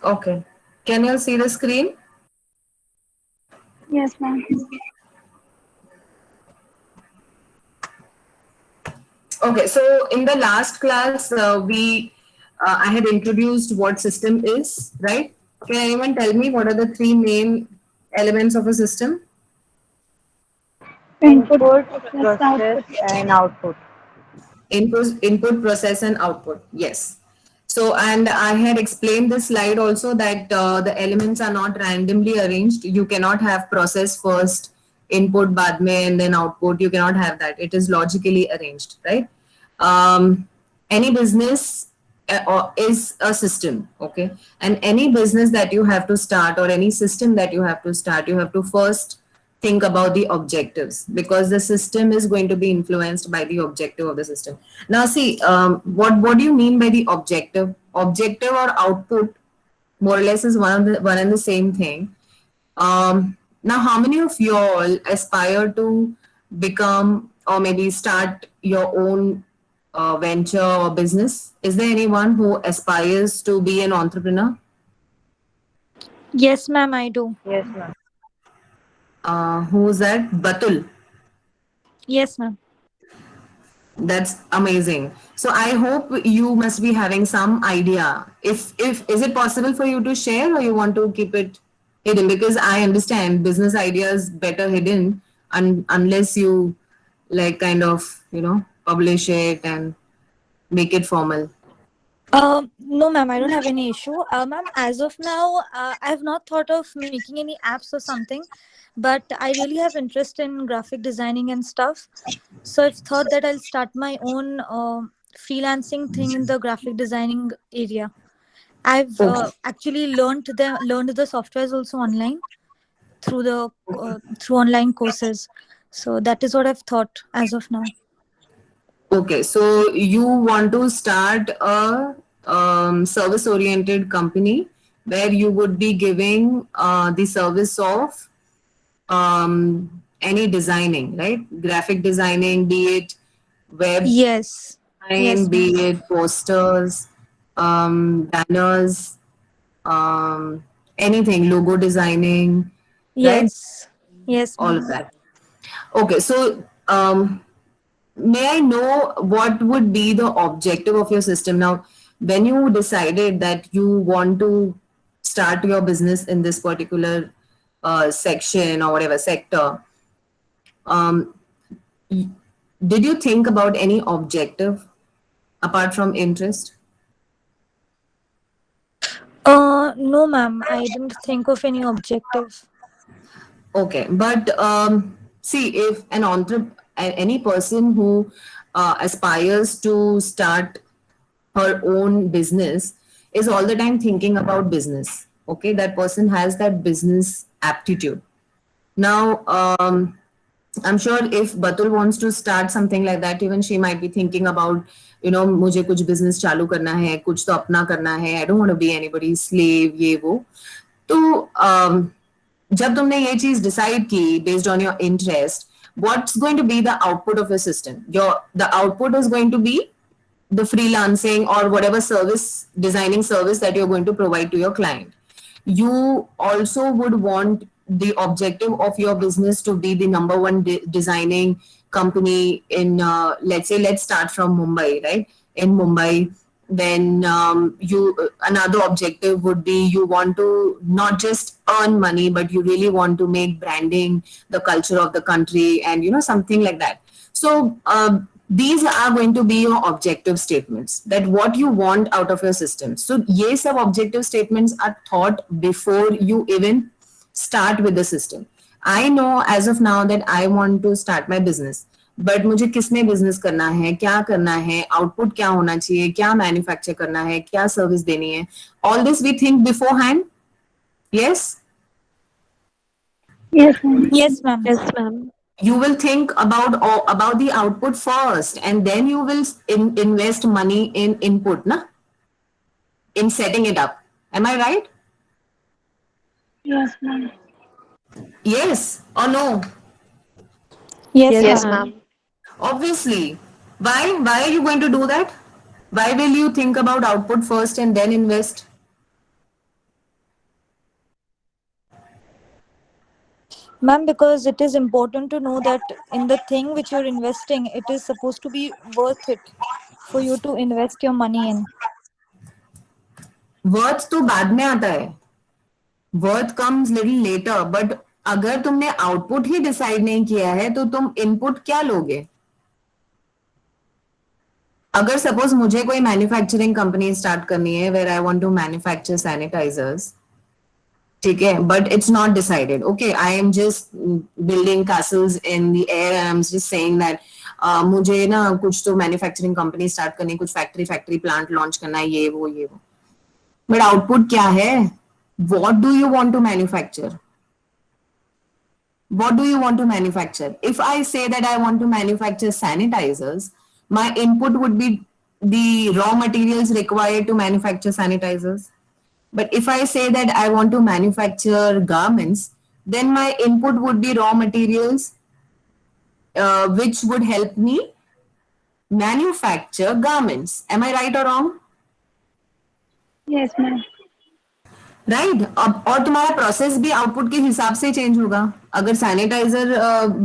Okay. Can you see the screen? Yes, ma'am. Okay, so in the last class, I had introduced what system is, right? Can anyone tell me what are the three main elements of a system? Input, Input, process, process, output. and output. Input, process, and output. Yes. So, and I had explained this slide also that the elements are not randomly arranged. You cannot have process first, input, बाद में, and then output. You cannot have that. It is logically arranged, right? Any business is a system, okay? And any business that you have to start or any system that you have to start, you have to first think about the objectives because the system is going to be influenced by the objective of the system. Now, see, what do you mean by the objective? Objective or output more or less is one and the same thing. Now, how many of you all aspire to become or maybe start your own venture or business? Is there anyone who aspires to be an entrepreneur? Yes, ma'am, I do. Yes, ma'am. Who's that? Batul. Yes, ma'am. That's amazing. So I hope you must be having some idea. If is it possible for you to share or you want to keep it hidden? Because I understand business ideas better hidden unless you like kind of, publish it and make it formal. No, ma'am, I don't have any issue. Ma'am, as of now, I have not thought of making any apps or something, but I really have interest in graphic designing and stuff. So I've thought that I'll start my own freelancing thing in the graphic designing area. I've Okay. actually learned the softwares also online through the through online courses. So that is what I've thought as of now. Okay, so you want to start a service-oriented company where you would be giving the service of any designing, right? Graphic designing, be it web Yes, design, yes, be ma'am. it posters, banners, um, anything, logo designing, right? Yes, yes, All of ma'am. that. Okay, so may I know what would be the objective of your system now? When you decided that you want to start your business in this particular section or whatever sector, um, did you think about any objective apart from interest? No, ma'am. I didn't think of any objective. Okay, but see, if any person who aspires to start her own business is all the time thinking about business. Okay, that person has that business aptitude. Now, I'm sure if Batul wants to start something like that, even she might be thinking about, मुझे कुछ business चालू करना है, कुछ तो अपना करना है. I don't want to be anybody's slave, ये वो. तो जब तुमने ये चीज डिसाइड की based on your interest, what's going to be the output of your system? The output is going to be the freelancing or whatever designing service that you're going to provide to your client. You also would want the objective of your business to be the number one designing company in, let's start from Mumbai, right? In Mumbai, then you another objective would be you want to not just earn money, but you really want to make branding the culture of the country and something like that. So these are going to be your objective statements, that what you want out of your system. So ye sab objective statements are thought before you even start with the system. I know as of now that I want to start my business, but मुझे किसमें business करना है, क्या करना है, output क्या होना चाहिए, क्या मैन्युफैक्चर करना है, क्या सर्विस देनी है, all this we think beforehand. Yes, Yes, ma'am. Yes, ma'am. Yes, ma'am. you will think about the output first and then you will invest money in input, na, in setting it up. Am I right? Yes, ma'am. Yes or no? Yes, Yes, ma'am. ma'am. Obviously. Why are you going to do that? Why will you think about output first and then invest? Ma'am, because it is important to know that in the thing which you're investing, it is supposed to be worth it for you to invest your money in. Worth तो बाद में आता है, worth comes little letter, but अगर तुमने output ही decide नहीं किया है तो तुम इनपुट क्या लोगे? अगर सपोज मुझे कोई मैन्युफैक्चरिंग कंपनी स्टार्ट करनी है where I want to manufacture sanitisers, ठीक है, but it's not decided, okay, I am just building castles in the air and I am just saying that मुझे ना कुछ तो मैन्युफैक्चरिंग कंपनी स्टार्ट करनी है, कुछ फैक्ट्री प्लांट लॉन्च करना है, ये वो, बट आउटपुट क्या है? What do you want to manufacture? What do you want to manufacture? If I say that I want to manufacture sanitizers, my input would be the raw materials required to manufacture sanitizers. But if I say that I want to manufacture garments, then my input would be raw materials, which would help me manufacture garments. Am I right or wrong? Yes, ma'am. Right अब और तुम्हारा process भी output के हिसाब से change होगा. अगर sanitiser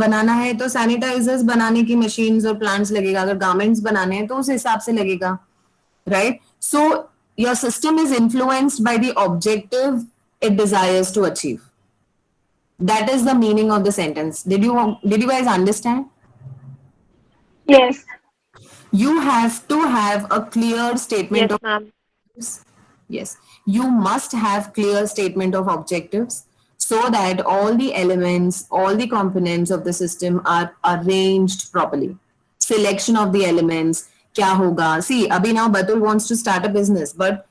बनाना है तो सैनिटाइजर्स बनाने की मशीन्स और प्लांट्स लगेगा, अगर गारमेंट्स बनाने हैं तो उस हिसाब से लगेगा, right? So your system is influenced by the objective it desires to achieve. That is the meaning of the sentence. Did you guys understand? Yes. You have to have a clear statement Yes, of ma'am. Yes, you must have clear statement of objectives so that all the elements, all the components of the system are arranged properly. Selection of the elements, kya hoga? See, abhi now Batul wants to start a business, but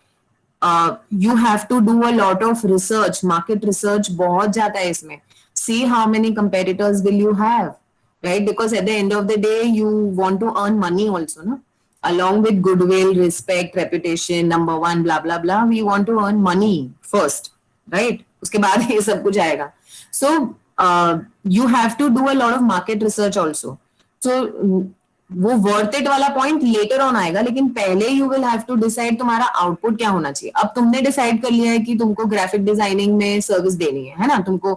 you have to do a lot of research, market research बहुत जाता है इसमें. See how many competitors will you have, right? Because at the end of the day, you want to earn money also, no? Along with goodwill, respect, reputation, number one, blah blah blah. We want to earn money first, right? उसके बाद ये सब कुछ आएगा. So you have to do a lot of market research also. So वो worth it वाला point later on आएगा, लेकिन पहले you will have to decide तुम्हारा आउटपुट क्या होना चाहिए. अब तुमने डिसाइड कर लिया है कि तुमको ग्राफिक डिजाइनिंग में सर्विस देनी है ना, तुमको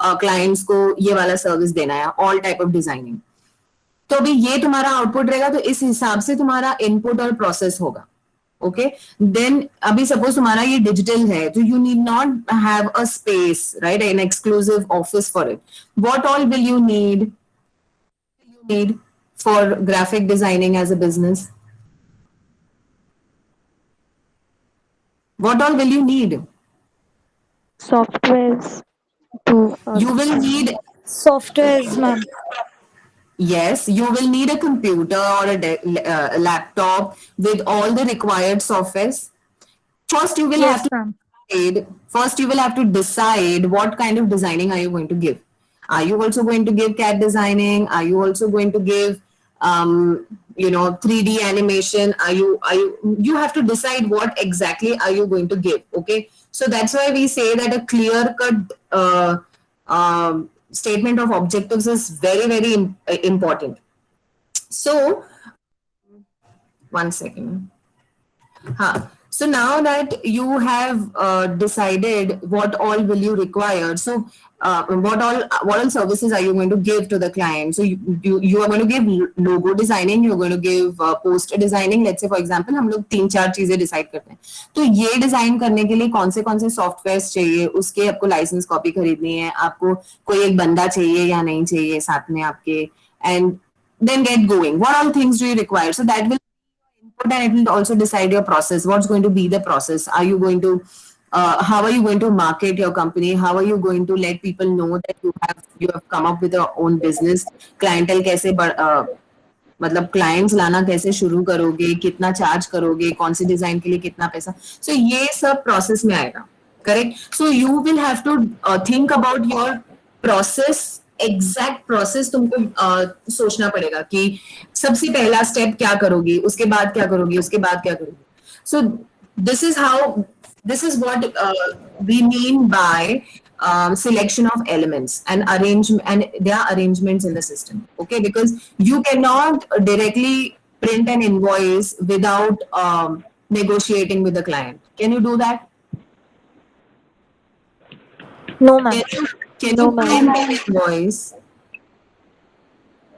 क्लाइंट्स को ये वाला सर्विस देना है, ऑल टाइप ऑफ डिजाइनिंग. तो अभी ये तुम्हारा आउटपुट रहेगा, तो इस हिसाब से तुम्हारा इनपुट और प्रोसेस होगा. ओके, देन अभी सपोज तुम्हारा ये डिजिटल है, तो you need not have a space, right, an exclusive office for it. What all will you need for graphic designing as a business? What all will you need? Softwares to. You will need, Softwares, ma'am. yes, you will need a computer or a laptop with all the required softwares. First, you will Yes, have to ma'am. First, you will have to decide what kind of designing are you going to give. Are you also going to give CAD designing? Are you also going to give 3D animation? You have to decide what exactly are you going to give. Okay, so that's why we say that a clear cut statement of objectives is very, very important. So one second. So now that you have decided what all will you require, so what all services are you going to give to the client? So you are going to give logo designing, you are going to give poster designing. Let's say for example हम लोग 3-4 चीजें decide करते हैं, तो ये design करने के लिए कौन से सॉफ्टवेयर चाहिए, उसके आपको लाइसेंस कॉपी खरीदनी है, आपको कोई एक बंदा चाहिए या नहीं चाहिए साथ में आपके, and then get going. What all things do you require? So that will input, and it will also decide your process. What's going to be the process? Are you going to how are you going to market your company? How are you going to let people know that you have come up with your own business? Clientele कैसे मतलब clients लाना कैसे शुरू करोगे, कितना charge करोगे, कौन सी design के लिए कितना पैसा. So ये सब प्रोसेस में आएगा, correct? So you will have to think about your process. Exact process तुमको सोचना पड़ेगा कि सबसे पहला स्टेप क्या करोगी, उसके बाद क्या करोगी, उसके बाद क्या करोगी. सो this is what we mean by selection of elements and their arrangements in the system. Okay, because you cannot directly print an invoice without negotiating with the client. Can you do that? No, ma'am. Can No, you ma'am. print an invoice?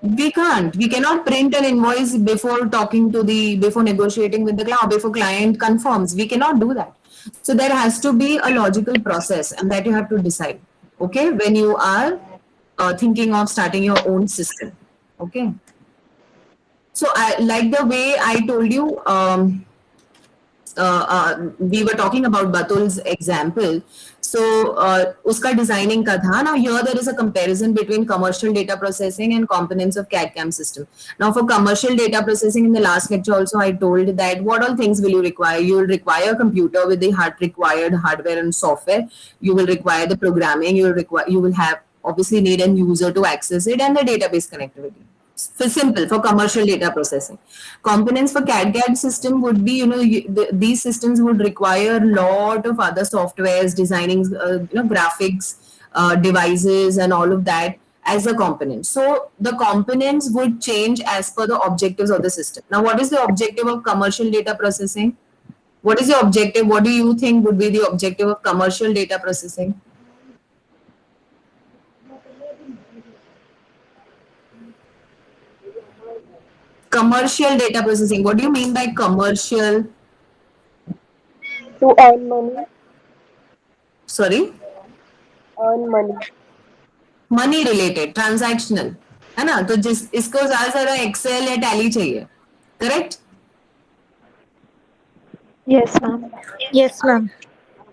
We can't. We cannot print an invoice before before negotiating with the client, before client confirms. We cannot do that. So there has to be a logical process, and that you have to decide. Okay, when you are thinking of starting your own system. Okay. So I like the way I told you. We were talking about Batul's example. So, uska designing ka tha. Now here there is a comparison between commercial data processing and components of CAD/CAM system. Now for commercial data processing, in the last lecture also I told that what all things will you require? You will require a computer with the required hardware and software. You will require the programming. You will have obviously need an user to access it, and the database connectivity for simple for commercial data processing. Components for CAD/CAD system would be, these systems would require a lot of other softwares, designing, graphics, devices, and all of that as a component. So the components would change as per the objectives of the system. Now, what is the objective of commercial data processing? What is your objective? What do you think would be the objective of commercial data processing? Commercial data processing. What do you mean by commercial? To earn money, Sorry? earn money. Money related transactional है ना, तो जिस इसको ज्यादा ज्यादा Excel या tally चाहिए, correct? Yes, ma'am. Yes, ma'am.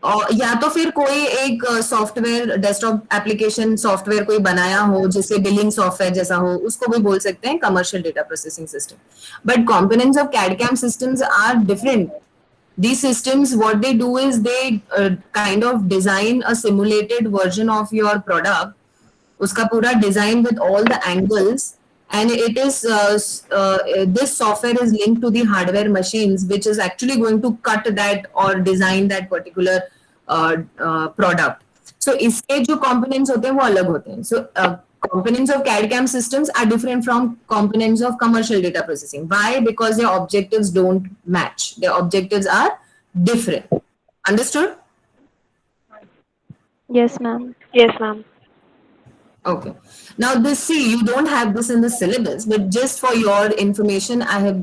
और या तो फिर कोई एक सॉफ्टवेयर, डेस्कटॉप एप्लीकेशन सॉफ्टवेयर कोई बनाया हो जिससे बिलिंग सॉफ्टवेयर जैसा हो, उसको भी बोल सकते हैं commercial data processing system. But components of CAD CAM systems are different. These systems, what they do is they kind of design a simulated version of your product. उसका पूरा design with all the angles, and it is this software is linked to the hardware machines, which is actually going to cut that or design that particular product. So इसके जो components होते हैं वो अलग होते हैं. So components of CAD/CAM systems are different from components of commercial data processing. Why? Because their objectives don't match. Their objectives are different. Understood? Yes, ma'am. Yes, ma'am. Okay. Now this, see, you don't have this in the syllabus, but just for your information, I have,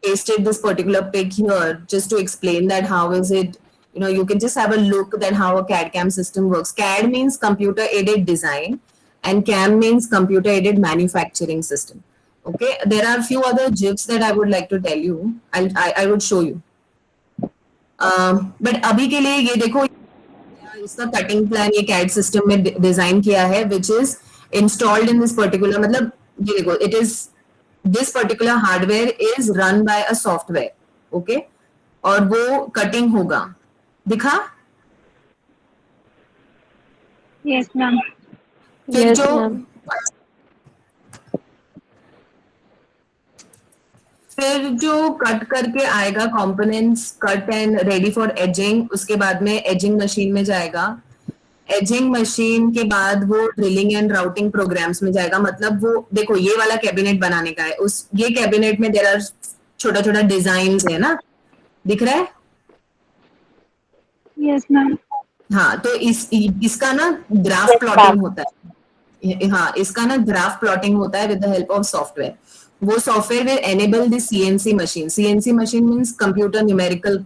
pasted this particular pic here just to explain that how is it, you can just have a look at how a CAD/CAM system works. CAD means computer aided design, and CAM means computer aided manufacturing system. Okay. There are a few other GIFs that I would like to tell you. I would show you. But अभी के लिए ये देखो, इसका cutting plan ये CAD system में design किया है, which is installed in this particular, मतलब ये देखो, it is this particular hardware is run by a software. Okay, और वो कटिंग होगा, दिखा? Yes, ma'am. फिर Yes, जो ma'am. फिर जो कट करके आएगा components, cut and ready for ageing, उसके बाद में एजिंग मशीन में जाएगा. एजिंग मशीन के बाद वो ड्रिलिंग एंड राउटिंग प्रोग्राम्स में जाएगा. मतलब वो देखो, ये वाला कैबिनेट बनाने का है, उस ये कैबिनेट में देयर आर छोटा छोटा डिजाइन है ना, दिख रहा है? Yes, ma'am. हाँ, तो इसका ना ग्राफ प्लॉटिंग होता है. हाँ, इसका ना ग्राफ प्लॉटिंग होता है with the help of software. वो software will enable the CNC machine. CNC machine means computer numerical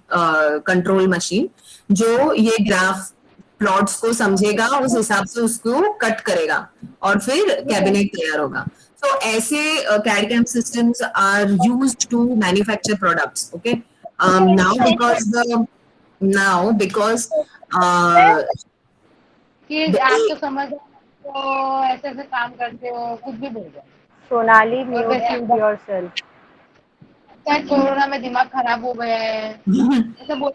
control machine, जो ये ग्राफ प्लॉट्स को समझेगा, उस हिसाब से उसको कट करेगा और फिर कैबिनेट तैयार होगा. So ऐसे CAD/CAM systems are used to manufacture products. Okay. Now because कि आप तो समझ तो ऐसे ऐसे काम करते हो, कुछ भी बोल रहे हो. Sonali, mute yourself. क्या कोरोना में दिमाग खराब हो गया है ऐसे बोल.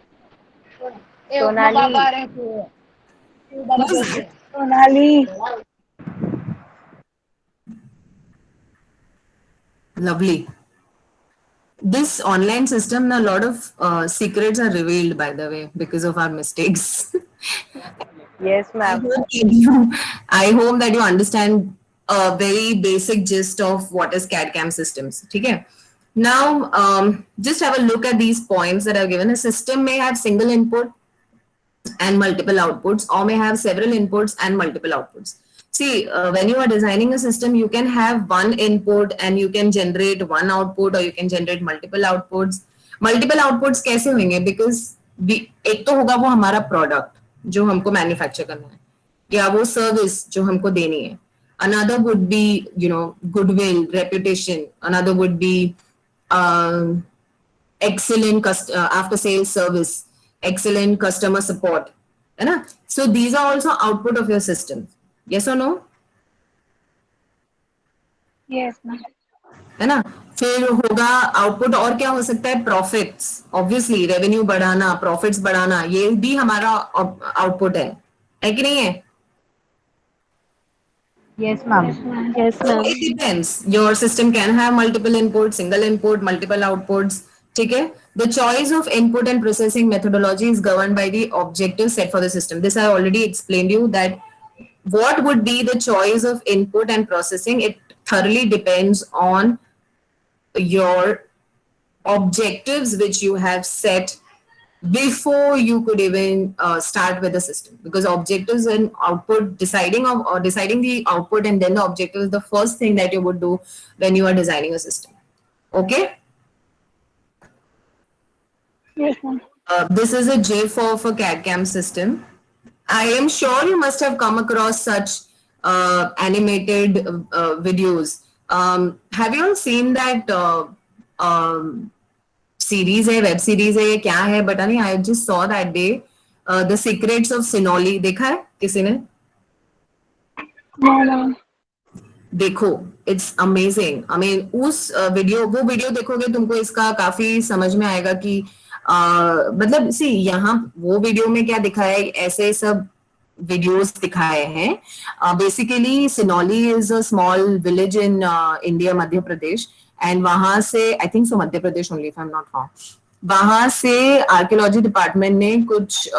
सोनाली. बाबा रहे थे. Sonali. lovely. This online system, a lot of secrets are revealed, by the way, because of our mistakes. Yes, ma'am. I hope that you understand a very basic gist of what is CAD/CAM systems. Okay. Now, just have a look at these points that I've given. A system may have single input, and multiple outputs, or may have several inputs and multiple outputs. See, when you are designing a system, you can have one input and you can generate one output, or you can generate multiple outputs. Multiple outputs कैसे होंगे? Because एक तो होगा वो हमारा product जो हमको manufacture करना है, या वो सर्विस जो हमको देनी है. Another would be, goodwill, reputation. Another would be excellent after sales service, excellent customer support. So these are also output of your system. Yes or no? Yes, ma'am. है ना. फिर होगा आउटपुट, और क्या हो सकता है? प्रॉफिट्स. ऑब्वियसली रेवेन्यू बढ़ाना, प्रॉफिट्स बढ़ाना, ये भी हमारा आउटपुट है कि नहीं है? Yes, ma'am. Yes, So ma'am. it depends. Your system can have multiple inputs, single input, multiple outputs. ठीक है. The choice of input and processing methodology is governed by the objective set for the system. This I already explained you that what would be the choice of input and processing. It thoroughly depends on your objectives which you have set before you could even start with the system, because objectives and output, deciding the output and then the objective is the first thing that you would do when you are designing a system. Okay. Yes, ma'am. This is a GIF of a CAD/CAM system. I am sure you must have come across such animated videos. Have you all seen that series है, web series है, ये क्या है पता नहीं. I just saw that day The Secrets of Sinoli. देखा है किसी ने? No, ma'am. देखो, it's amazing. I mean, वो वीडियो देखोगे तुमको इसका काफी समझ में आएगा कि मतलब सी यहाँ वो वीडियो में क्या दिखाया है, ऐसे सब वीडियोस दिखाए हैं. Basically Sinauli is a small village in India, Madhya Pradesh, and वहां से I think so Madhya Pradesh only if I am not wrong, वहां से आर्कियोलॉजी डिपार्टमेंट ने कुछ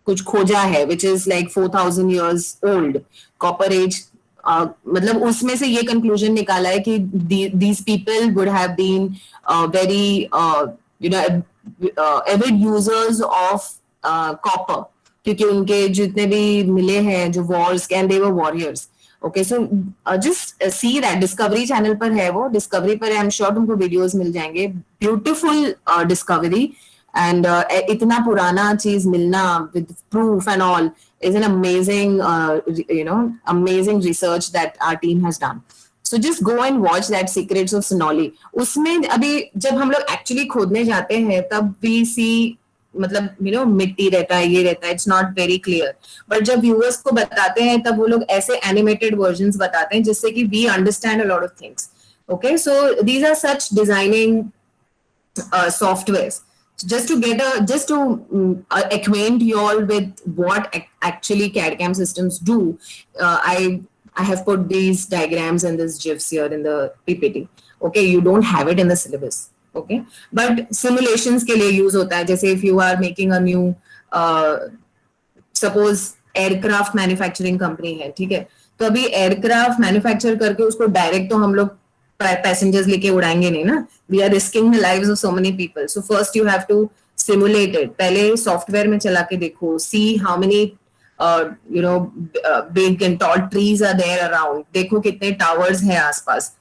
कुछ खोजा है which is like 4000 years old, copper age. मतलब उसमें से ये कंक्लूजन निकाला है कि these people would have been very avid users of copper, क्योंकि उनके जितने भी मिले हैं जो Wars and they were warriors. Okay, so just see that. Discovery channel पर है वो, डिस्कवरी पर आई एम श्योर तुमको वीडियोस मिल जाएंगे. ब्यूटीफुल डिस्कवरी, एंड इतना पुराना चीज मिलना with proof and all is an amazing amazing research that our team has done. So just go and watch that Secrets of Sinoli. उसमें अभी जब हम लोग एक्चुअली खोदने जाते हैं तब we see मतलब मिट्टी रहता है, ये रहता है, it's not very clear. But जब viewers को बताते हैं तब वो लोग ऐसे animated versions बताते हैं जिससे कि we understand a lot of things. Okay, so these are such designing softwares. Just to acquaint you all with what actually CAD/CAM systems do, I have put these diagrams and these GIFs here in the PPT. Okay, you don't have it in the syllabus. Okay, but simulations के लिए use होता है. जैसे if you are making a new suppose aircraft manufacturing company है, ठीक है, तो अभी aircraft manufacture करके उसको direct तो हम लोग पैसेंजर्स लेके उड़ाएंगे नहीं ना. We are risking the lives of so many people. So first you have to simulate it. पहले सॉफ्टवेयर में चला के देखो, see how many big and tall trees are there around, देखो कितने टावर्स हैं आसपास.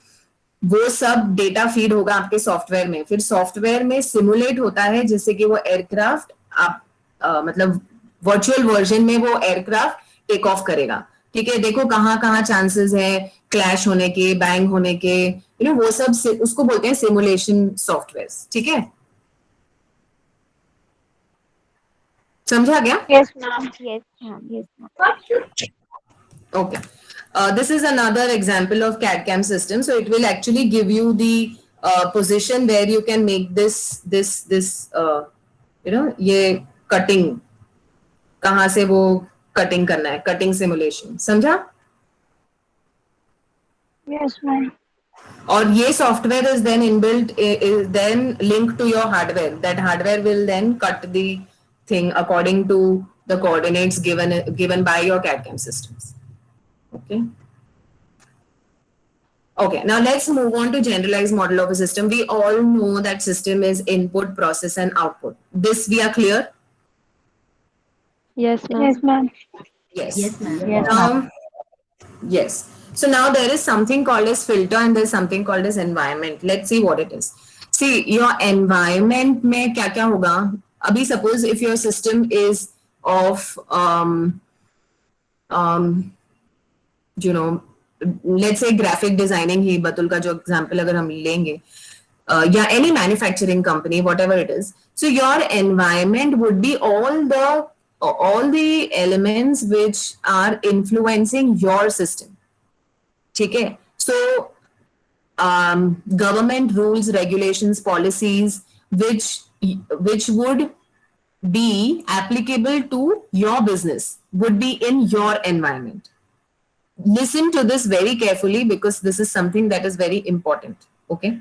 वो सब डेटा फीड होगा आपके सॉफ्टवेयर में. फिर सॉफ्टवेयर में सिमुलेट होता है जिससे कि वो एयरक्राफ्ट आप मतलब वर्चुअल वर्जन में वो एयरक्राफ्ट टेक ऑफ करेगा. ठीक है, देखो कहाँ कहाँ चांसेस है क्लैश होने के, बैंग होने के, वो सब उसको बोलते हैं सिमुलेशन सॉफ्टवेयर. ठीक है, समझा गया? Yes, ma'am. Yes, ma'am. Yes, ma'am. Okay. This is another example of CAD/CAM system. So it will actually give you the position where you can make this ये cutting, कहाँ से वो cutting करना है, cutting simulation. समझा? Yes, ma'am. और ये software is then inbuilt, is then linked to your hardware. That hardware will then cut the thing according to the coordinates given by your CAD/CAM systems. Okay. Okay, now let's move on to generalized model of a system. We all know that system is input, process, and output. This we are clear. Yes, ma'am. Yes, ma'am. Yes. Yes, Now, yes. So now there is something called as filter and there's something called as environment. Let's see what it is. See, your environment में क्या क्या होगा? अभी suppose if your system is of you know, let's say graphic designing ही बतुल का जो example अगर हम लेंगे, yeah, any manufacturing company, whatever it is. So your environment would be all the elements which are influencing your system. Okay? So government rules, regulations, policies, which would be applicable to your business would be in your environment. Listen to this very carefully because this is something that is very important. Okay?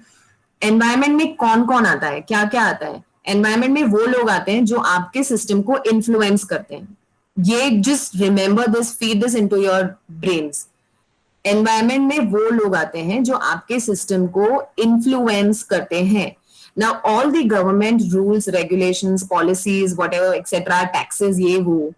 Environment में कौन कौन आता है, क्या क्या आता है? Environment में वो लोग आते हैं जो आपके सिस्टम को इन्फ्लुएंस करते हैं. ये just remember this, feed this into your brains. Environment में वो लोग आते हैं जो आपके सिस्टम को इन्फ्लुएंस करते हैं. Now all the government rules, regulations, policies, whatever, etc., taxes, ये वो,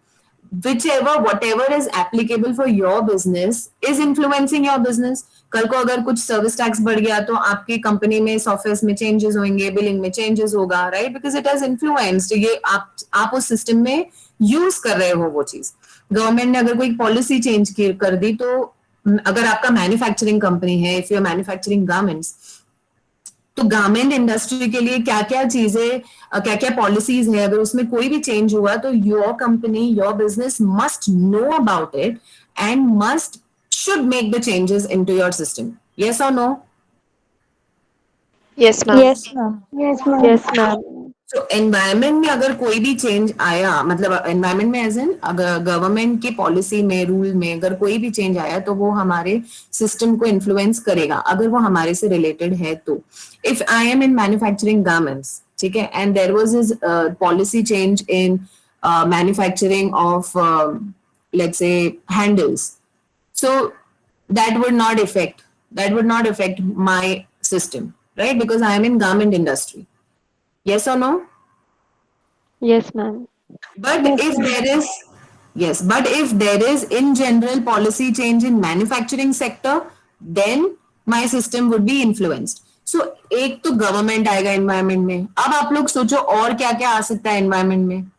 whatever is applicable for your business is influencing your business. कल को अगर कुछ सर्विस टैक्स बढ़ गया तो आपकी कंपनी में, सॉफ्टवेयर में चेंजेस होंगे, बिलिंग में चेंजेस होगा, right? Because it has influenced. ये आप उस सिस्टम में यूज कर रहे हो वो चीज. गवर्नमेंट ने अगर कोई पॉलिसी चेंज कर दी तो अगर आपका मैन्युफैक्चरिंग कंपनी है, if you are manufacturing garments, तो गारमेंट इंडस्ट्री के लिए क्या क्या चीजें, क्या क्या पॉलिसीज है, अगर उसमें कोई भी चेंज हुआ तो your company, your business must know about it and must should make the changes into your system. Yes or no? Yes, ma'am. Yes, ma'am. Yes, ma'am. Yes, ma'am. So environment में अगर कोई भी change आया, मतलब environment में as in अगर government की policy में, rule में अगर कोई भी change आया तो वो हमारे system को influence करेगा, अगर वो हमारे से related है तो. If I am in manufacturing garments, ठीक है, and there was this policy change in manufacturing of let's say handles. So that would not affect my system, right? Because I am in garment industry. Yes or no? Yes, ma'am. But if there is in general policy change in manufacturing sector, then my system would be influenced. So एक तो government आएगा environment में. अब आप लोग सोचो और क्या क्या आ सकता है environment में.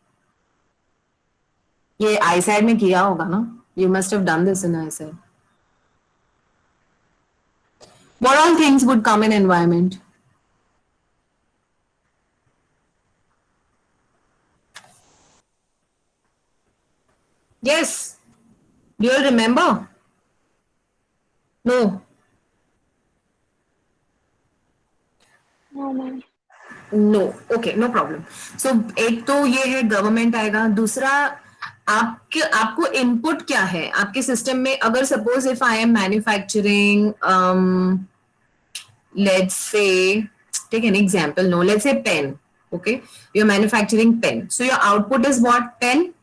ये ISAD में किया होगा ना? You must have done this in ISAD. What all things would come in environment? Yes. Do you all remember? No. No, ma'am. No. Okay, no problem. So एक तो ये है गवर्नमेंट आएगा. दूसरा आपको इनपुट क्या है आपके सिस्टम में? अगर suppose if I am manufacturing, let's say, take an example, no, let's say pen. Okay, you are manufacturing pen, so your output is what? Pen.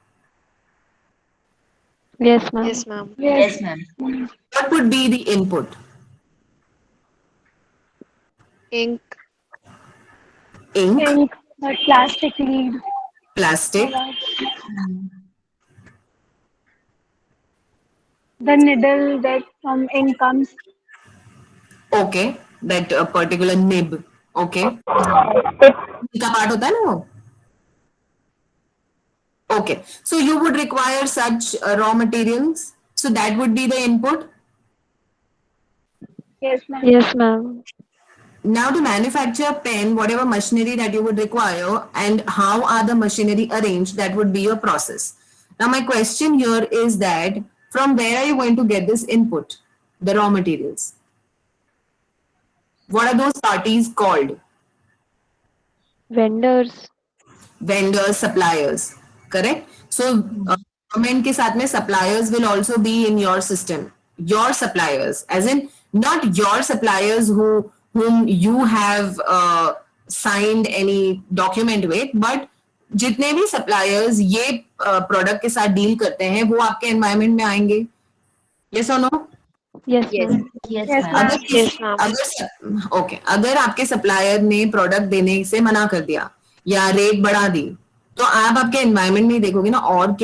Yes, ma'am. Yes, ma'am. Yes, ma'am. What would be the input? Ink. Ink, ink, the plastic lead. plastic, The needle that from ink comes. okay, that particular nib, okay, का part होता है ना वो. Okay, so you would require such raw materials, so that would be the input. Yes, ma'am. Yes, ma'am. Now to manufacture pen, whatever machinery that you would require and how are the machinery arranged, that would be your process. Now my question here is that from where are you going to get this input, the raw materials? What are those parties called? Vendors. Vendors, suppliers, correct? So government के साथ में suppliers will also be in your system. Your suppliers, as in not your suppliers whom you have signed any document with, but जितने भी suppliers ये product के साथ deal करते हैं वो आपके environment में आएंगे. Yes or no? Yes, ma'am. Yes, Yes, ma'am. ma'am. अगर आपके सप्लायर ने प्रोडक्ट देने से मना कर दिया या रेट बढ़ा दी, तो आप आपके एनवायरनमेंट में देखोगे ना, और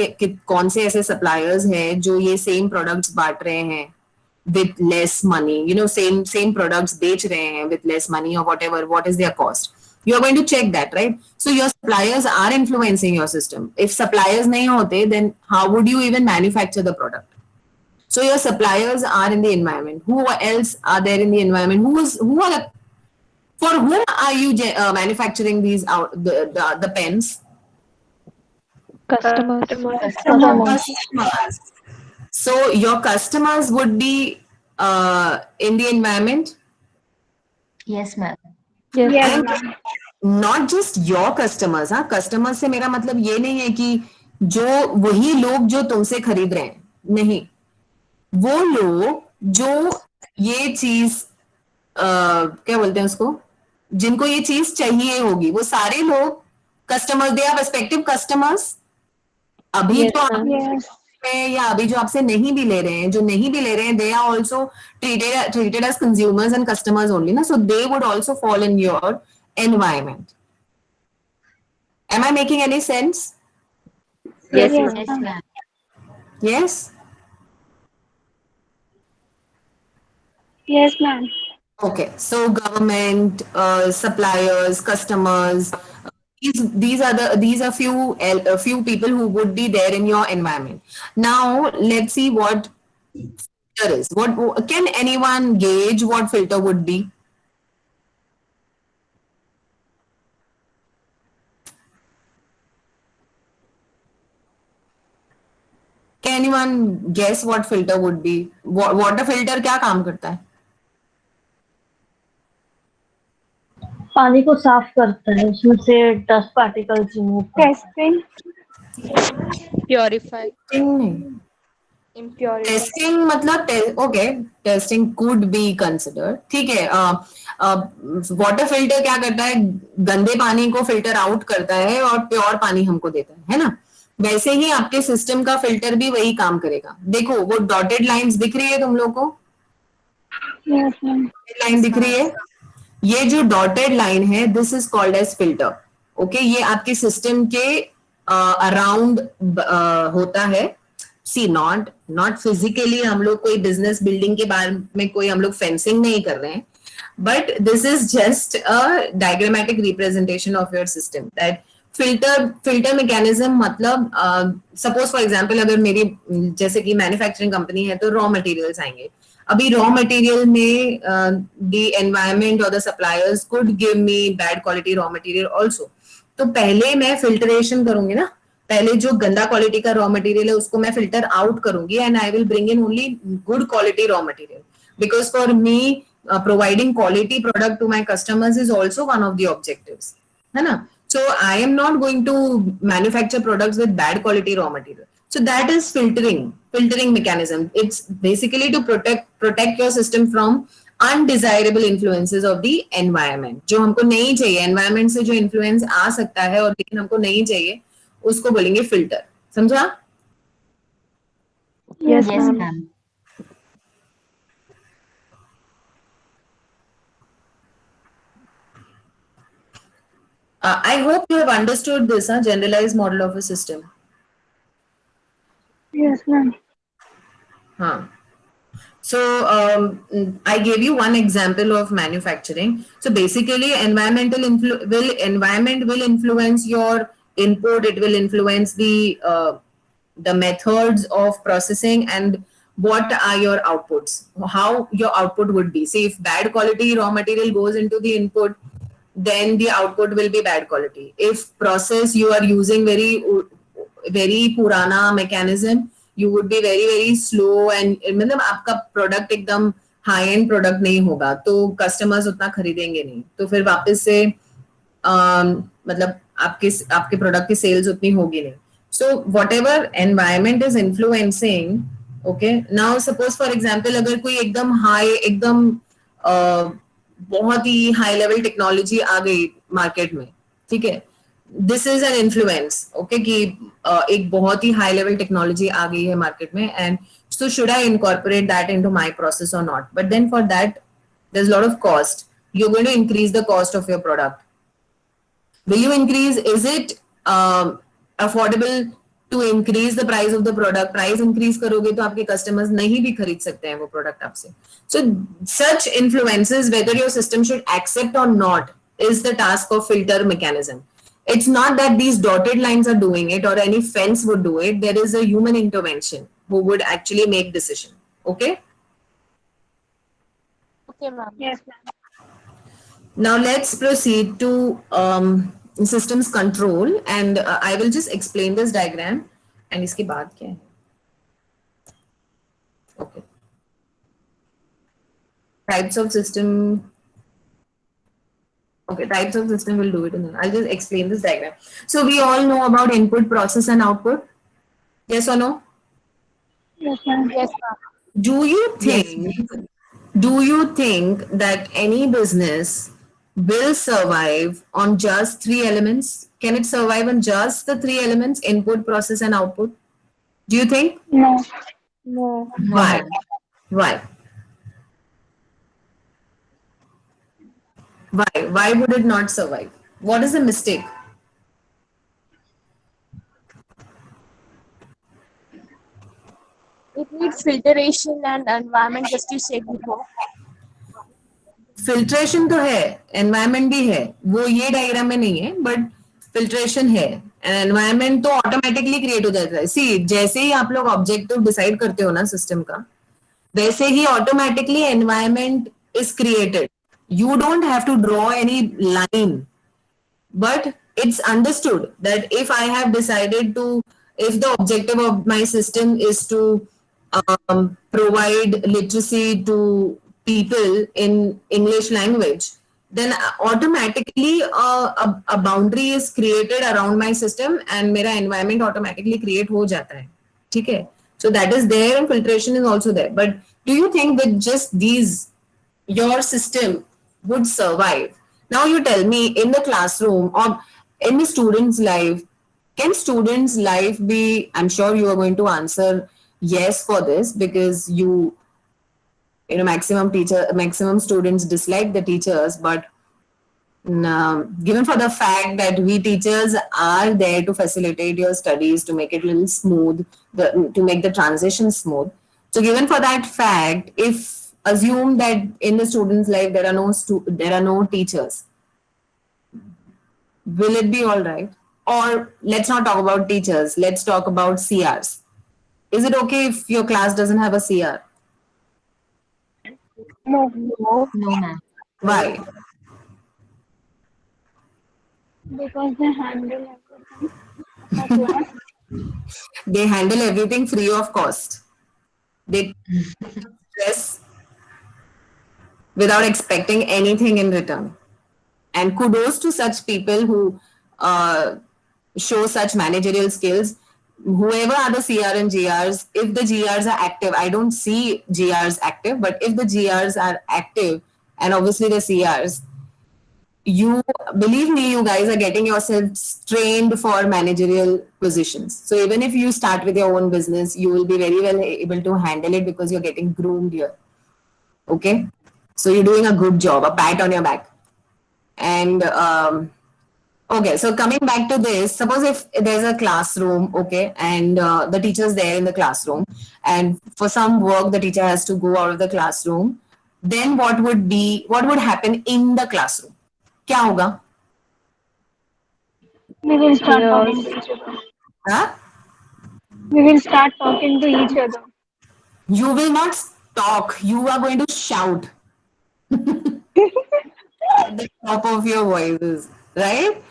कौन से ऐसे सप्लायर्स हैं जो ये सेम प्रोडक्ट्स बांट रहे हैं with less money, you know, same products बेच रहे हैं with less money or whatever, what is their cost. You are going to check that, right? So your suppliers are influencing your system. If suppliers नहीं होते, then how would you even manufacture the product? So your suppliers are in the environment. Who else are there in the environment? For whom are you manufacturing these the pens? Customers. Customers. So your customers would be in the environment. Yes, ma'am. Yes, Yes, ma'am. ma'am. Not just your customers. हाँ, customers से मेरा मतलब ये नहीं है कि जो वही लोग जो तुमसे खरीद रहे हैं, नहीं, वो लोग जो ये चीज क्या बोलते हैं उसको, जिनको ये चीज चाहिए होगी, वो सारे लोग customers, they are respective customers. अभी Yes, तो ma'am. Yes. या अभी जो आपसे नहीं भी ले रहे हैं, जो नहीं भी ले रहे हैं, they are also treated as consumers and customers only, ना. So they would also fall in your environment. Am I making any sense? Yes, Yes, ma'am. Yes, ma'am. Yes. Yes, ma'am. Okay. So government, suppliers, customers. These are few people who would be there in your environment. Now let's see what filter is. What can anyone gauge what filter would be? Can anyone guess what filter would be? Water filter क्या काम करता है? पानी को साफ करता है, उसमें से डस्ट पार्टिकल्स रिमूव करता है। Testing. Purify. नहीं. Impurity. टेस्टिंग मतलब okay, testing could be considered. ठीक है. वाटर फिल्टर क्या करता है? गंदे पानी को फिल्टर आउट करता है और प्योर पानी हमको देता है ना. वैसे ही आपके सिस्टम का फिल्टर भी वही काम करेगा. देखो वो डॉटेड लाइंस दिख रही है तुम लोग को? Yes, ma'am. लाइन दिख रही है? ये जो डॉटेड लाइन है, this is called edge filter. Okay, ये आपके सिस्टम के अराउंड होता है. सी नॉट फिजिकली हम लोग कोई बिजनेस बिल्डिंग के बारे में कोई हम लोग फेंसिंग नहीं कर रहे हैं, but this is just a diagrammatic representation of your system. That filter mechanism मतलब सपोज फॉर एग्जांपल अगर मेरी जैसे कि मैन्युफैक्चरिंग कंपनी है तो रॉ मटेरियल्स आएंगे. अभी रॉ मटेरियल में द एनवायरनमेंट और the suppliers could give me bad quality raw material also. तो पहले मैं फिल्ट्रेशन करूंगी ना, पहले जो गंदा क्वालिटी का रॉ मटेरियल है उसको मैं फिल्टर आउट करूंगी and I will bring in only good quality raw material, because for me providing quality product to my customers is also one of the objectives, है ना. So I am not going to manufacture products with bad quality raw material. So that is filtering mechanism. It's basically to protect your system from undesirable influences of the environment. जो हमको नहीं चाहिए, environment से जो influence आ सकता है और लेकिन हमको नहीं चाहिए, उसको बोलेंगे filter. समझा? Yes, Yes, ma'am. ma'am. I hope you have understood this, generalized model of a system. Yes, ma'am. Huh. So I gave you one example of manufacturing. So basically, environment will influence your input. It will influence the methods of processing and what are your outputs. How your output would be. See, if bad quality raw material goes into the input, then the output will be bad quality. If process you are using very purana mechanism, you would be very slow and मतलब आपका product एकदम high and product नहीं होगा तो customers उतना खरीदेंगे नहीं, तो फिर वापस से मतलब आपके प्रोडक्ट की सेल्स उतनी होगी नहीं. So what ever environment is influencing. Okay, now suppose for example अगर कोई एकदम हाई एकदम बहुत ही हाई लेवल टेक्नोलॉजी आ गई मार्केट में, ठीक है, this is an influence. Okay, कि एक बहुत ही हाई लेवल टेक्नोलॉजी आ गई है मार्केट में and so should I incorporate that into my process or not? But then for that there's a lot of cost. You're going to increase the cost of your product. Will you increase? Is it affordable to increase the price of the product. Price increase करोगे तो आपके customers नहीं भी खरीद सकते हैं वो product आपसे. So such influences whether your system should accept or not is the task of filter mechanism. It's not that these dotted lines are doing it or any fence would do it. There is a human intervention who would actually make decision. Okay. Okay, ma'am. Yes, ma'am. Now let's proceed to systems control, and I will just explain this diagram. And इसके बाद क्या है? Okay. Types of system. Okay, types of system will do it. I'll just explain this diagram. So we all know about input, process, and output. Yes or no? Yes, ma'am. Yes, ma'am. Do you think that any business will survive on just three elements? Can it survive on just the three elements, input, process, and output? Do you think? No. No. Why? Why? Why? Why would it not survive? What is the mistake? It needs filtration and environment, just you said before. Filtration तो है, environment भी है, वो ये diagram में नहीं है, but filtration है. एनवायरमेंट तो ऑटोमेटिकली क्रिएट हो जाता है. सी जैसे ही आप लोग ऑब्जेक्टिव डिसाइड करते हो ना सिस्टम का, वैसे ही automatically environment is created. You don't have to draw any line, but it's understood that if I have decided to, if the objective of my system is to provide literacy to people in English language, then automatically a boundary is created around my system and मेरा environment automatically create हो जाता है. ठीक है? So that is there and filtration is also there. But do you think with just these, your system would survive? Now you tell me, in the classroom or in the student's life, can student's life be, I'm sure you are going to answer yes for this because you know, maximum students dislike the teachers, but given for the fact that we teachers are there to facilitate your studies, to make it a little smooth, to make the transition smooth. So given for that fact, if assume that in the student's life there are no teachers, will it be all right? Or let's not talk about teachers, let's talk about CRs. Is it okay if your class doesn't have a CR? No. No, ma'am. Why? Because they handle everything. They handle everything free of cost. They stress without expecting anything in return. And kudos to such people who show such managerial skills. Whoever are the CR and GRs, if the GRs are active, I don't see GRs active, but if the GRs are active, and obviously the CRs, you believe me, you guys are getting yourselves trained for managerial positions. So even if you start with your own business, you will be very well able to handle it because you're getting groomed here. Okay? So you're doing a good job, a pat on your back. And okay, so coming back to this, suppose if there's a classroom, okay, and the teacher's there in the classroom, and for some work the teacher has to go out of the classroom, then what would happen in the classroom? क्या होगा? We will start talking to each other. Huh? We will start talking to each other. You will not talk, you are going to shout at the top of your voices, right?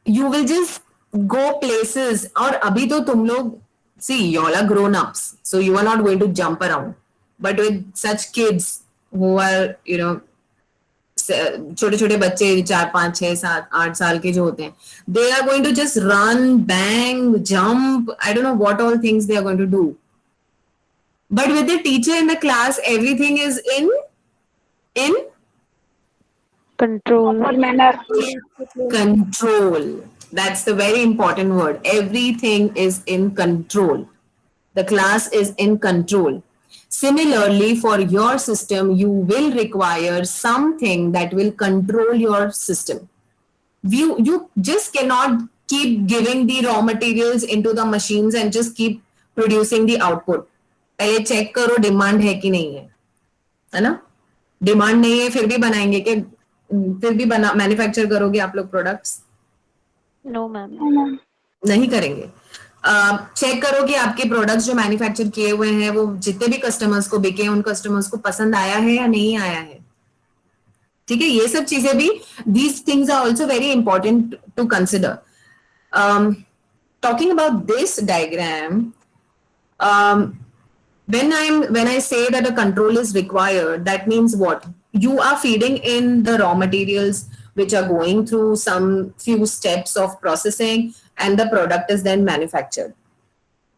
You will just go places. और अभी तो तुम लोग, see, you all are grown-ups, so you are not going to jump around. But with such kids who are, you know, छोटे छोटे बच्चे 4, 5, 6, 7, 8 साल के जो होते हैं, they are going to just run, bang, jump, I don't know what all things they are going to do. But with the teacher in the class, everything is in Control. Or manner. control. That's the very important word. Everything is in control. The class is in control. Similarly, for your system, you will require something that will control your system. You just cannot keep giving the raw materials into the machines and just keep producing the output. पहले check करो demand है कि नहीं है ना? Demand नहीं है फिर भी बनाएंगे कि फिर भी बना मैन्युफैक्चर करोगे आप लोग प्रोडक्ट्स? No, ma'am. नहीं करेंगे. चेक करो कि आपके प्रोडक्ट्स जो मैन्युफैक्चर किए हुए हैं वो जितने भी कस्टमर्स को बिके उन कस्टमर्स को पसंद आया है या नहीं आया है. ठीक है, ये सब चीजें भी these things are also very important to consider. Talking about this diagram, when I say that a control is required, that means what? You are feeding in the raw materials which are going through some few steps of processing and the product is then manufactured.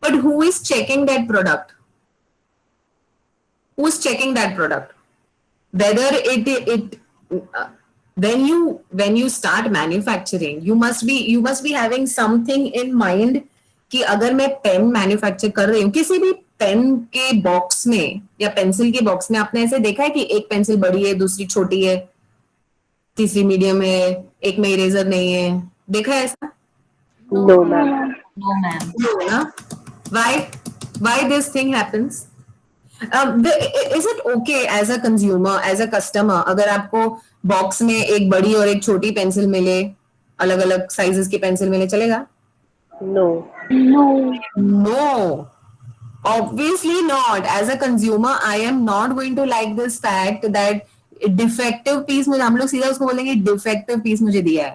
But who is checking that product? Who's checking that product? Whether when you start manufacturing, you must be having something in mind कि अगर मैं pen manufacture कर रही हूँ, किसी भी pen के box में या पेंसिल के बॉक्स में आपने ऐसे देखा है कि एक पेंसिल बड़ी है, दूसरी छोटी है, तीसरी मीडियम है, एक में इरेजर नहीं है, देखा है ऐसा? No, ma'am. No, ma'am. No, ना? Why this thing happens? Is it okay as a consumer, as a customer, अगर आपको बॉक्स में एक बड़ी और एक छोटी पेंसिल मिले, अलग अलग साइजेस की पेंसिल मिले, चलेगा? No. No, obviously not. As a consumer, I am not going to like this fact that defective piece मुझे हम लोग सीधा उसको बोलेंगे defective piece मुझे दिया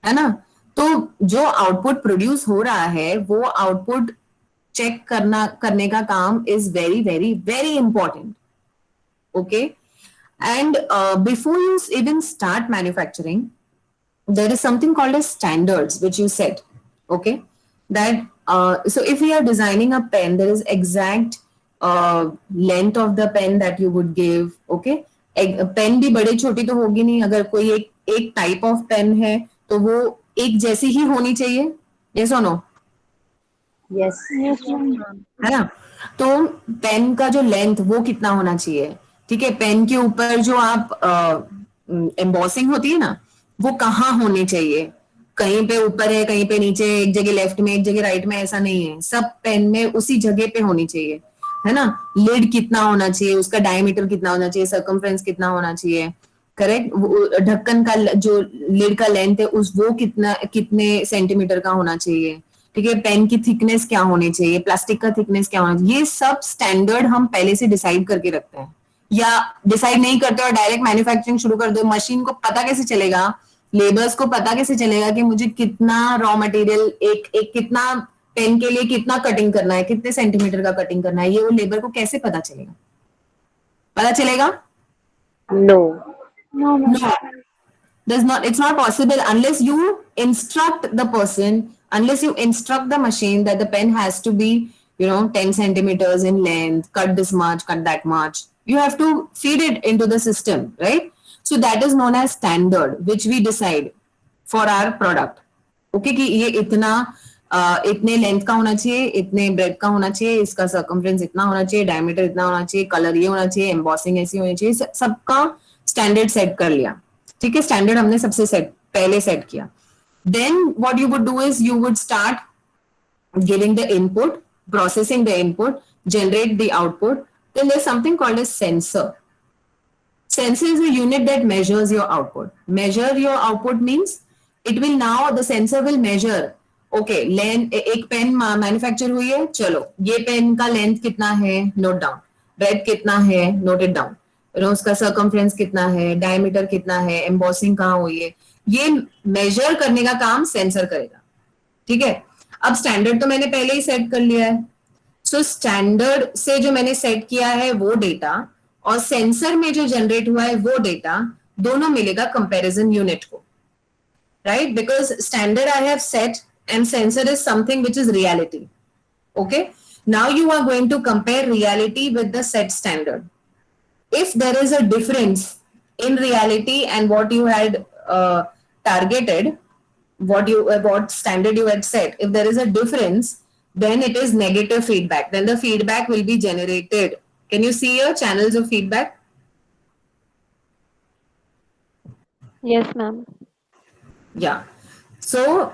है ना? तो जो आउटपुट प्रोड्यूस हो रहा है वो आउटपुट चेक करने का काम is very very very important. Okay, and before you even start manufacturing, there is something called as standards which you set. Okay, that so if we are designing a pen, there is exact length of the pen that you would give. Okay, pen भी बड़े छोटी तो होगी नहीं. अगर कोई एक type of pen है तो वो एक जैसी ही होनी चाहिए. yes or no? Yes. है ना? तो पेन का जो लेंथ वो कितना होना चाहिए? ठीक है, पेन के ऊपर जो आप एम्बॉसिंग होती है ना, वो कहाँ होनी चाहिए? कहीं पे ऊपर है, कहीं पे नीचे, एक जगह लेफ्ट में, एक जगह राइट में, ऐसा नहीं है. सब पेन में उसी जगह पे होनी चाहिए, है ना? लिड कितना होना चाहिए, उसका डायमीटर कितना होना चाहिए, सर्कमफ्रेंस कितना होना चाहिए, करेक्ट? ढक्कन का जो लिड का लेंथ है उस वो कितने सेंटीमीटर का होना चाहिए. ठीक है, पेन की थिकनेस क्या होनी चाहिए, प्लास्टिक का थिकनेस क्या होना चाहिए, ये सब स्टैंडर्ड हम पहले से डिसाइड करके रखते हैं. या डिसाइड नहीं करते और डायरेक्ट मैन्युफैक्चरिंग शुरू कर दो. मशीन को पता कैसे चलेगा, लेबर्स को पता कैसे चलेगा कि मुझे कितना रॉ मटेरियल एक कितना पेन के लिए कितना कटिंग करना है, कितने सेंटीमीटर का कटिंग करना है, ये वो लेबर को कैसे पता चलेगा? पता चलेगा? No. No, No, does not. It's not possible unless you instruct the person, unless you instruct the machine that the pen has to be 10 centimeters in length, cut this much, cut that much. You have to feed it into the system, right? So that is known as standard, which we decide for our product. Okay, कि ये इतने length का होना चाहिए, इतने bread का होना चाहिए, इसका सर्कमफ्रेंस इतना होना चाहिए, डायमीटर इतना होना चाहिए, कलर ये होना चाहिए, एम्बॉसिंग ऐसी होनी चाहिए, सबका स्टैंडर्ड सेट कर लिया. ठीक है, स्टैंडर्ड हमने सबसे पहले सेट किया. Then what you would do is you would start giving the input, processing the input, generate the output. Then there's something called a sensor. Sensor is a unit that measures your output. Measure your output means it will now, the sensor will measure. Okay, एक pen manufacture हुई है, चलो ये pen का length कितना है, note down. Bread कितना है, नोट इट डाउन. उसका सर्कमफ्रेंस कितना है, डायमीटर कितना है, एम्बॉसिंग कहाँ हुई है, ये मेजर करने का काम सेंसर करेगा. ठीक है, अब स्टैंडर्ड तो मैंने पहले ही सेट कर लिया है. सो स्टैंडर्ड से जो मैंने सेट किया है वो डेटा और सेंसर में जो जनरेट हुआ है वो डेटा, दोनों मिलेगा कंपैरिजन यूनिट को, right? Because standard I have set and sensor is something which is reality. Okay, now you are going to compare reality with the set standard. If there is a difference in reality and what you had targeted, what standard you had set, if there is a difference, then it is negative feedback. Then the feedback will be generated. Can you see your channels of feedback? Yes, ma'am. Yeah. So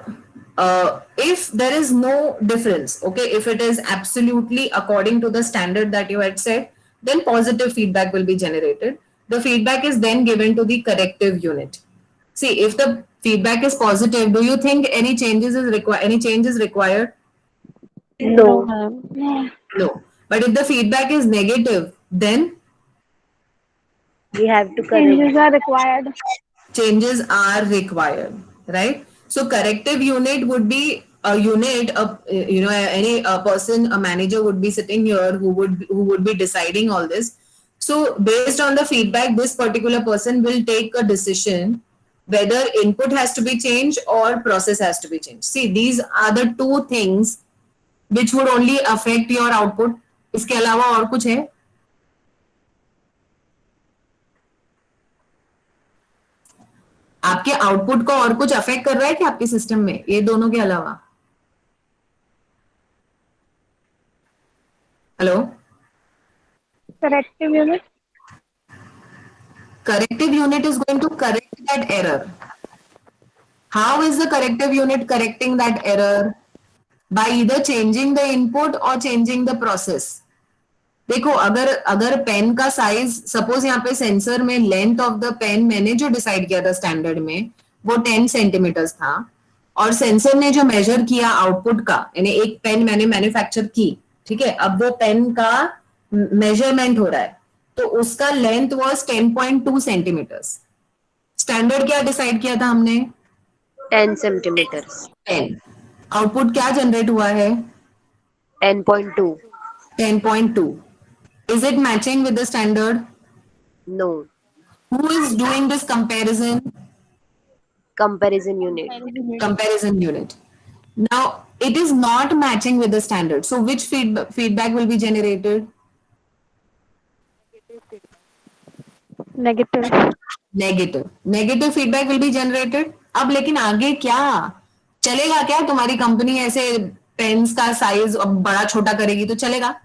if there is no difference, okay, if it is absolutely according to the standard that you had set, then positive feedback will be generated. The feedback is then given to the corrective unit. See, if the feedback is positive, do you think any change is required? No. ma'am. No. But if the feedback is negative, then We have to Changes correct. are required. changes are required, right? So corrective unit would be a unit, any person, a manager would be sitting here who would be deciding all this. So based on the feedback, this particular person will take a decision whether input has to be changed or process has to be changed. See, these are the two things which would only affect your output. इसके अलावा और कुछ है? आपके output को और कुछ affect कर रहा है कि आपके सिस्टम में, ये दोनों के अलावा? Hello? Corrective unit. Corrective unit is going to correct that error. How is the corrective unit correcting that error? By either changing the input or changing the process. देखो, अगर पेन का साइज, सपोज यहाँ पे sensor में length of the pen मैंने जो decide किया था स्टैंडर्ड में वो 10 सेंटीमीटर था, और सेंसर ने जो मेजर किया आउटपुट का, यानी एक पेन मैंने मैन्युफैक्चर की, ठीक है, अब वो पेन का मेजरमेंट हो रहा है, तो उसका लेंथ वाज 10.2 सेंटीमीटर्स. स्टैंडर्ड क्या डिसाइड किया था हमने? 10 centimeters. 10. आउटपुट क्या जनरेट हुआ है? 10.2. 10.2. Is it matching with the standard? No. Who is doing this comparison? Comparison unit. Comparison unit. Now, it is not matching with the standard. So, which feedback will be generated? Negative. Negative. Negative feedback will be generated. अब लेकिन आगे क्या चलेगा? क्या तुम्हारी company ऐसे pens का size बड़ा छोटा करेगी तो चलेगा?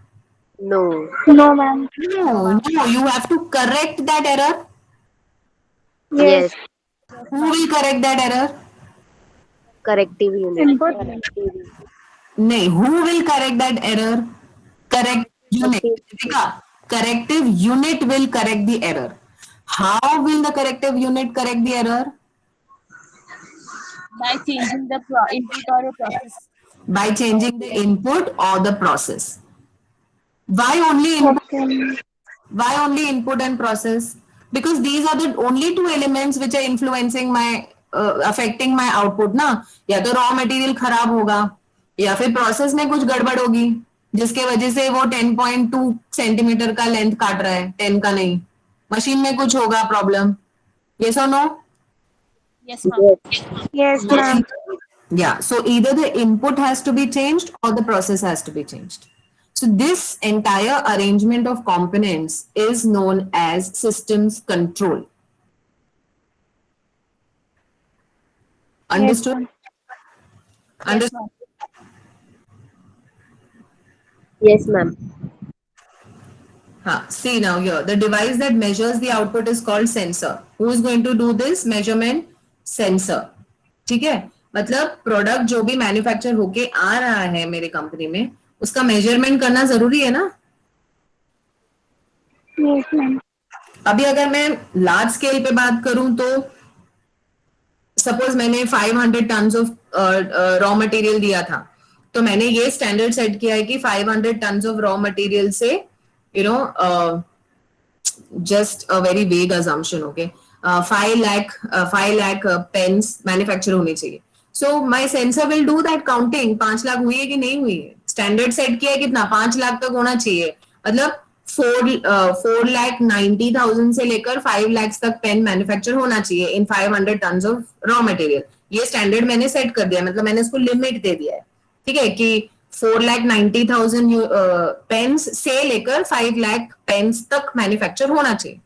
No. No, ma'am. No, you have to correct that error. Yes. Who will correct that error? Corrective unit. Input. नहीं, who will correct that error? Correct unit. Ritika, corrective unit will correct the error. How will the corrective unit correct the error? By changing the input or a process. By changing the input or the process. Why only input? Okay. Why only input and process? Because these are the only two elements which are influencing my affecting my output ना. या तो raw material खराब होगा या फिर process में कुछ गड़बड़ होगी जिसके वजह से वो 10.2 सेंटीमीटर का लेंथ काट रहा है, 10 का नहीं. मशीन में कुछ होगा problem. Yes or no? Yes, ma'am. Yes, ma'am. Yeah, so either the input has to be changed or the process has to be changed. So this entire arrangement of components is known as systems control. Understood? Understood? Yes, ma'am. See now here, the device that measures the output is called sensor. Who is going to do this measurement? Sensor. ठीक है, मतलब product जो भी manufacture होके आ रहा है मेरे company में उसका मेजरमेंट करना जरूरी है ना. Yes, ma'am. अभी अगर मैं लार्ज स्केल पे बात करूं तो सपोज मैंने 500 टन्स ऑफ रॉ मटेरियल दिया था, तो मैंने ये स्टैंडर्ड सेट किया है कि 500 टन्स ऑफ रॉ मटेरियल से just a very vague assumption, okay, 5 lakh pens manufacture होने चाहिए. So my sensor will do that counting. 5 lakh हुई है कि नहीं हुई है? स्टैंडर्ड सेट किया है कितना? 5 लाख तक होना चाहिए. मतलब 4,90,000 से लेकर 5 लाख तक पेन मैन्युफैक्चर होना चाहिए इन 500 टन्स ऑफ रॉ मटेरियल. ये स्टैंडर्ड मैंने सेट कर दिया, मतलब मैंने इसको लिमिट दे दिया है, ठीक है, कि 4,90,000 पेन्स से लेकर 5 लाख पेन्स तक मैन्युफैक्चर होना चाहिए.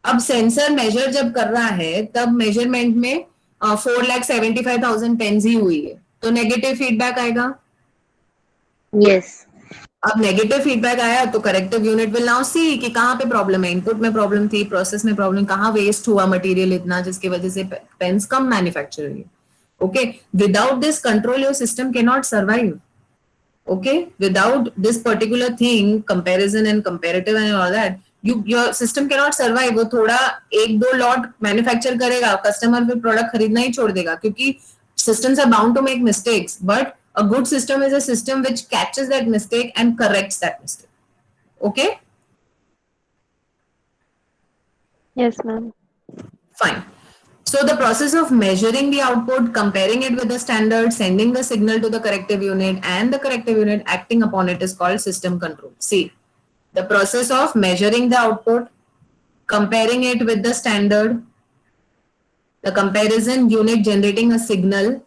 अब सेंसर मेजर जब कर रहा है तब मेजरमेंट में 4,75,000 पेन्स ही हुई है, तो नेगेटिव फीडबैक आएगा. Yes. अब नेगेटिव फीडबैक आया तो corrective unit will now see कि कहाँ पे प्रॉब्लम है. इनपुट में प्रॉब्लम थी, प्रोसेस में प्रॉब्लम, कहाँ वेस्ट हुआ मटेरियल इतना जिसकी वजह से पेन्स कम मैन्युफैक्चर हुई. Okay, without this control, your system cannot survive. Okay, without this particular thing, comparison and comparative and all that, your system cannot survive. वो थोड़ा एक दो लॉट मैन्युफैक्चर करेगा, कस्टमर फिर प्रोडक्ट खरीदना ही छोड़ देगा, क्योंकि systems are bound to make mistakes. But a good system is a system which catches that mistake and corrects that mistake. Okay, Yes, ma'am. fine. So the process of measuring the output, comparing it with the standard, sending the signal to the corrective unit, and the corrective unit acting upon it is called system control. See, the process of measuring the output, comparing it with the standard, the comparison unit generating a signal,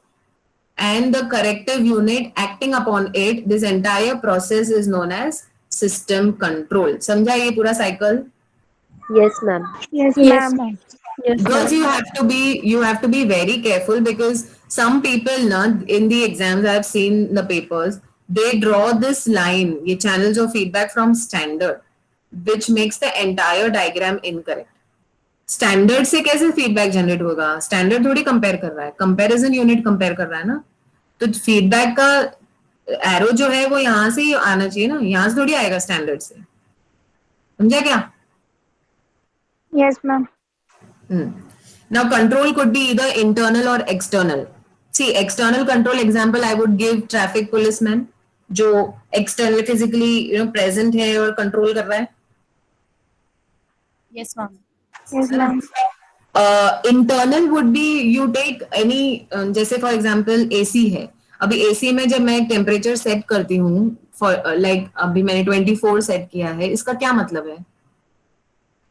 and the corrective unit acting upon it, this entire process is known as system control. समझा ये पूरा cycle? Yes, ma'am. Yes, Yes, ma'am. ma'am. Yes, Girls, ma'am. you have to be very careful, because some people na, in the exams I've seen the papers, they draw this line, ye channels of feedback from standard, which makes the entire diagram incorrect. Standard से कैसे feedback generate होगा? Standard थोड़ी compare कर रहा है, comparison unit compare कर रहा है ना, तो फीडबैक का एरो जो है वो यहाँ से ही आना चाहिए ना, यहाँ से थोड़ी आएगा स्टैंडर्ड से. समझा क्या? Yes, ma'am. Now control could be either internal or external. See, external control example I would give traffic policeman, जो external physically present है और control कर रहा है. Yes, ma'am. Yes, ma'am. Internal would be you take any जैसे for example AC है. अभी AC में जब मैं टेम्परेचर सेट करती हूँ for like अभी मैंने 24 सेट किया है, इसका क्या मतलब है?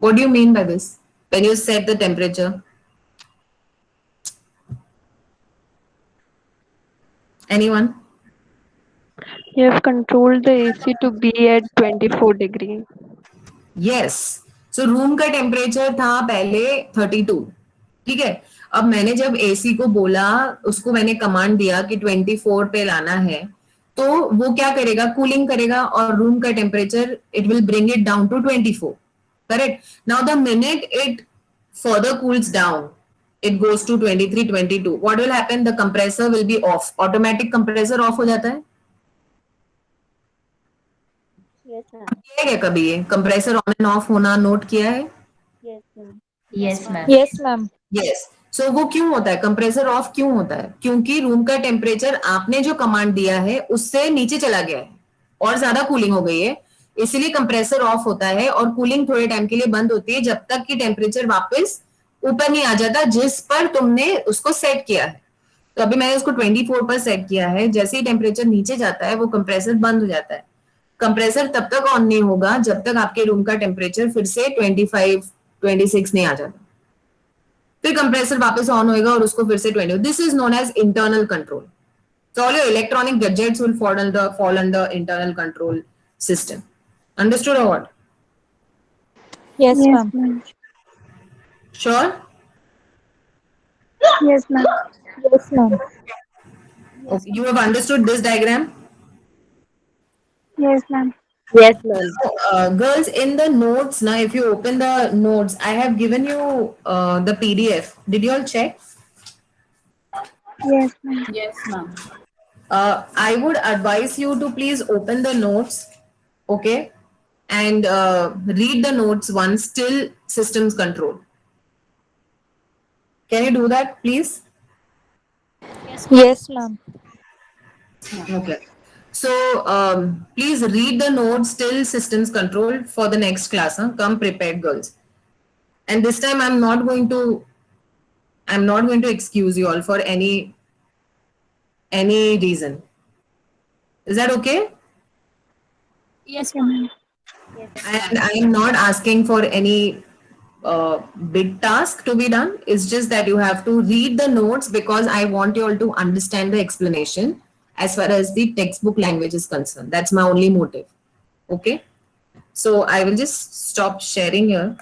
What do you mean by this? When you set the temperature? Anyone? You have controlled the AC to be at 24 degree. Yes. So room का टेम्परेचर था पहले 32, ठीक है. अब मैंने जब एसी को बोला, उसको मैंने कमांड दिया कि 24 पे लाना है, तो वो क्या करेगा? कूलिंग करेगा और रूम का temperature it will bring it down to 24. Correct. Now the minute it further cools down, it goes to 23, 22. What will happen? The compressor will be off. Automatic compressor off हो जाता है. Yes, ma'am. किया है क्या कभी ये compressor on and off होना note किया है? Yes, ma'am. Yes, ma'am. Yes, ma'am. Yes. So वो क्यों होता है? कंप्रेसर ऑफ क्यों होता है? क्योंकि रूम का टेम्परेचर आपने जो कमांड दिया है उससे नीचे चला गया है और ज्यादा कूलिंग हो गई है, इसलिए कंप्रेसर ऑफ होता है और कूलिंग थोड़े टाइम के लिए बंद होती है, जब तक कि टेम्परेचर वापस ऊपर नहीं आ जाता जिस पर तुमने उसको सेट किया है. तो अभी मैंने उसको 24 पर सेट किया है, जैसे ही टेम्परेचर नीचे जाता है वो कंप्रेसर बंद हो जाता है. कंप्रेसर तब तक ऑन नहीं होगा जब तक आपके रूम का टेम्परेचर फिर से 25, 26 नहीं आ जाता. फिर कंप्रेसर वापस ऑन होएगा और उसको फिर से 20. This is known as internal control. So all your electronic gadgets will fall under internal control system. Understood or what? Yes, Yes, ma'am. ma'am. Sure? Yes, ma'am. Yes, ma'am. Okay. You have understood this diagram? Yes, ma'am. Yes, ma'am. Girls, in the notes now, if you open the notes, I have given you the PDF. Did you all check? Yes, ma'am. Yes, ma'am. I would advise you to please open the notes, okay, and read the notes once till systems control. Can you do that, please? Yes, ma'am. Okay. So please read the notes till systems control for the next class. Huh? Come prepared, girls. And this time I'm not going to excuse you all for any reason. Is that okay? Yes, ma'am. And I am not asking for any big task to be done. It's just that you have to read the notes, because I want you all to understand the explanation as far as the textbook language is concerned. That's my only motive. Okay. So I will just stop sharing here.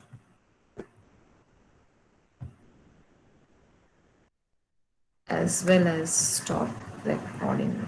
As well as stop recording.